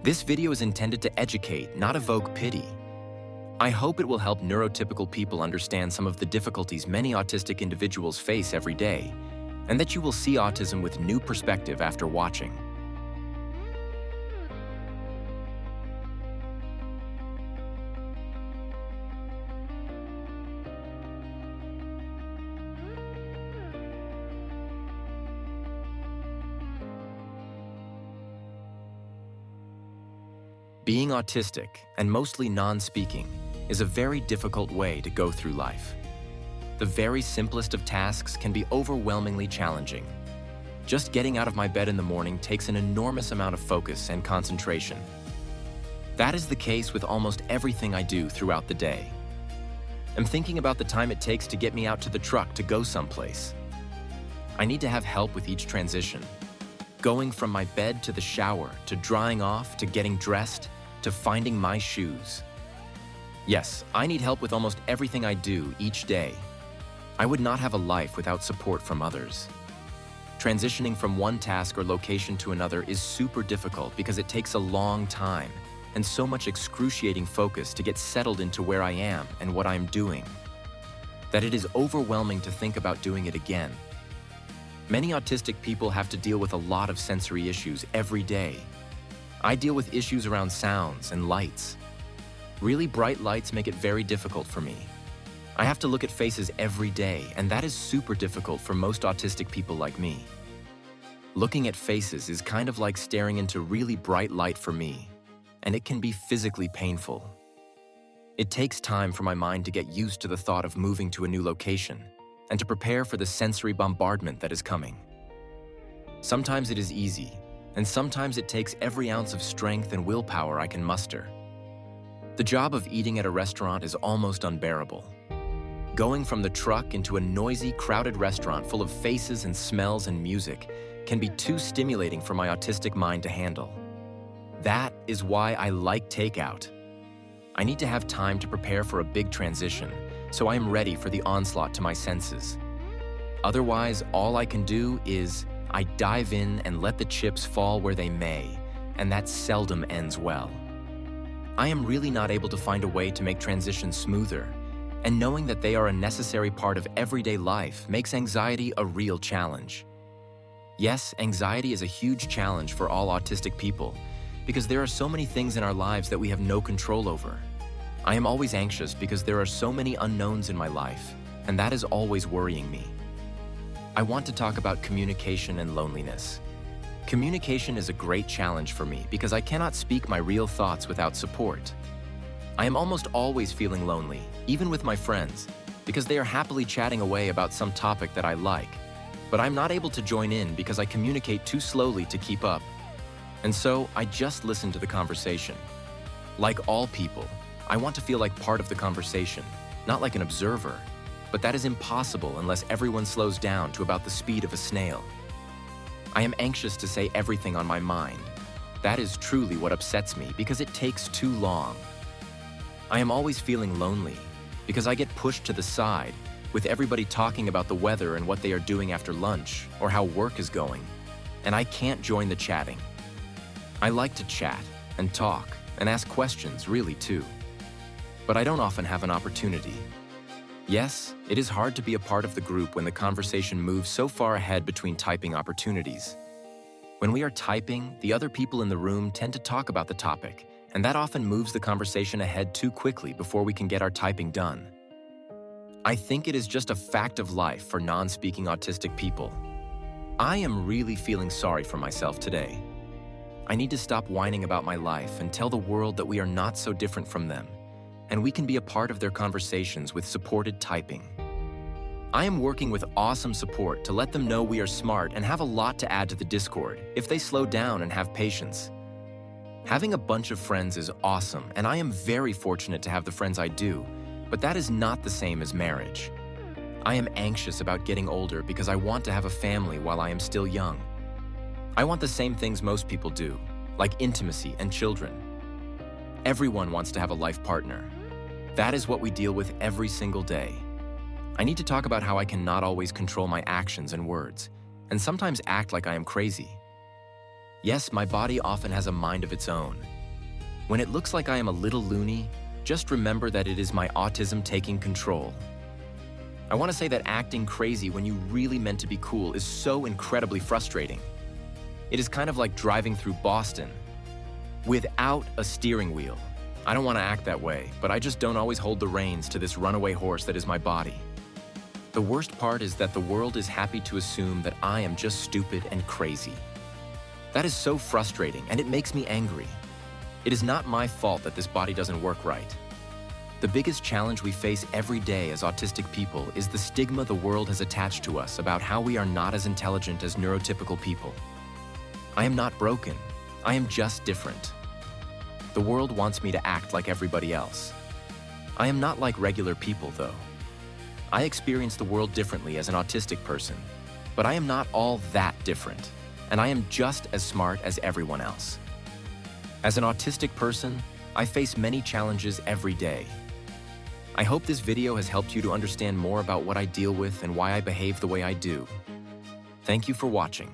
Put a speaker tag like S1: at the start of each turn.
S1: This video is intended to educate, not evoke pity. I hope it will help neurotypical people understand some of the difficulties many autistic individuals face every day, and that you will see autism with new perspective after watching. Being autistic, and mostly non-speaking, is a very difficult way to go through life. The very simplest of tasks can be overwhelmingly challenging. Just getting out of my bed in the morning takes an enormous amount of focus and concentration. That is the case with almost everything I do throughout the day. I'm thinking about the time it takes to get me out to the truck to go someplace. I need to have help with each transition. Going from my bed to the shower, to drying off, to getting dressed, to finding my shoes. Yes, I need help with almost everything I do each day. I would not have a life without support from others. Transitioning from one task or location to another is super difficult because it takes a long time and so much excruciating focus to get settled into where I am and what I'm doing, that it is overwhelming to think about doing it again. Many autistic people have to deal with a lot of sensory issues every day. I deal with issues around sounds and lights. Really bright lights make it very difficult for me. I have to look at faces every day, and that is super difficult for most autistic people like me. Looking at faces is kind of like staring into really bright light for me, and it can be physically painful. It takes time for my mind to get used to the thought of moving to a new location and to prepare for the sensory bombardment that is coming. Sometimes it is easy, and sometimes it takes every ounce of strength and willpower I can muster. The job of eating at a restaurant is almost unbearable. Going from the truck into a noisy, crowded restaurant full of faces and smells and music can be too stimulating for my autistic mind to handle. That is why I like takeout. I need to have time to prepare for a big transition, so I am ready for the onslaught to my senses. Otherwise, all I can do is I dive in and let the chips fall where they may, and that seldom ends well. I am really not able to find a way to make transitions smoother, and knowing that they are a necessary part of everyday life makes anxiety a real challenge. Yes, anxiety is a huge challenge for all autistic people, because there are so many things in our lives that we have no control over. I am always anxious because there are so many unknowns in my life, and that is always worrying me. I want to talk about communication and loneliness. Communication is a great challenge for me because I cannot speak my real thoughts without support. I am almost always feeling lonely, even with my friends, because they are happily chatting away about some topic that I like, but I'm not able to join in because I communicate too slowly to keep up. And so I just listen to the conversation. Like all people, I want to feel like part of the conversation, not like an observer. But that is impossible unless everyone slows down to about the speed of a snail. I am anxious to say everything on my mind. That is truly what upsets me because it takes too long. I am always feeling lonely because I get pushed to the side with everybody talking about the weather and what they are doing after lunch or how work is going, and I can't join the chatting. I like to chat and talk and ask questions really too, but I don't often have an opportunity. Yes, it is hard to be a part of the group when the conversation moves so far ahead between typing opportunities. When we are typing, the other people in the room tend to talk about the topic, and that often moves the conversation ahead too quickly before we can get our typing done. I think it is just a fact of life for non-speaking autistic people. I am really feeling sorry for myself today. I need to stop whining about my life and tell the world that we are not so different from them, and we can be a part of their conversations with supported typing. I am working with awesome support to let them know we are smart and have a lot to add to the Discord if they slow down and have patience. Having a bunch of friends is awesome, and I am very fortunate to have the friends I do, but that is not the same as marriage. I am anxious about getting older because I want to have a family while I am still young. I want the same things most people do, like intimacy and children. Everyone wants to have a life partner. That is what we deal with every single day. I need to talk about how I cannot always control my actions and words, and sometimes act like I am crazy. Yes, my body often has a mind of its own, When it looks like I am a little loony, just remember that it is my autism taking control. I want to say that acting crazy when you really meant to be cool is so incredibly frustrating. It is kind of like driving through Boston without a steering wheel. I don't want to act that way, but I just don't always hold the reins to this runaway horse that is my body. The worst part is that the world is happy to assume that I am just stupid and crazy. That is so frustrating, and it makes me angry. It is not my fault that this body doesn't work right. The biggest challenge we face every day as autistic people is the stigma the world has attached to us about how we are not as intelligent as neurotypical people. I am not broken. I am just different. The world wants me to act like everybody else. I am not like regular people, though. I experience the world differently as an autistic person, but I am not all that different, and I am just as smart as everyone else. As an autistic person, I face many challenges every day. I hope this video has helped you to understand more about what I deal with and why I behave the way I do. Thank you for watching.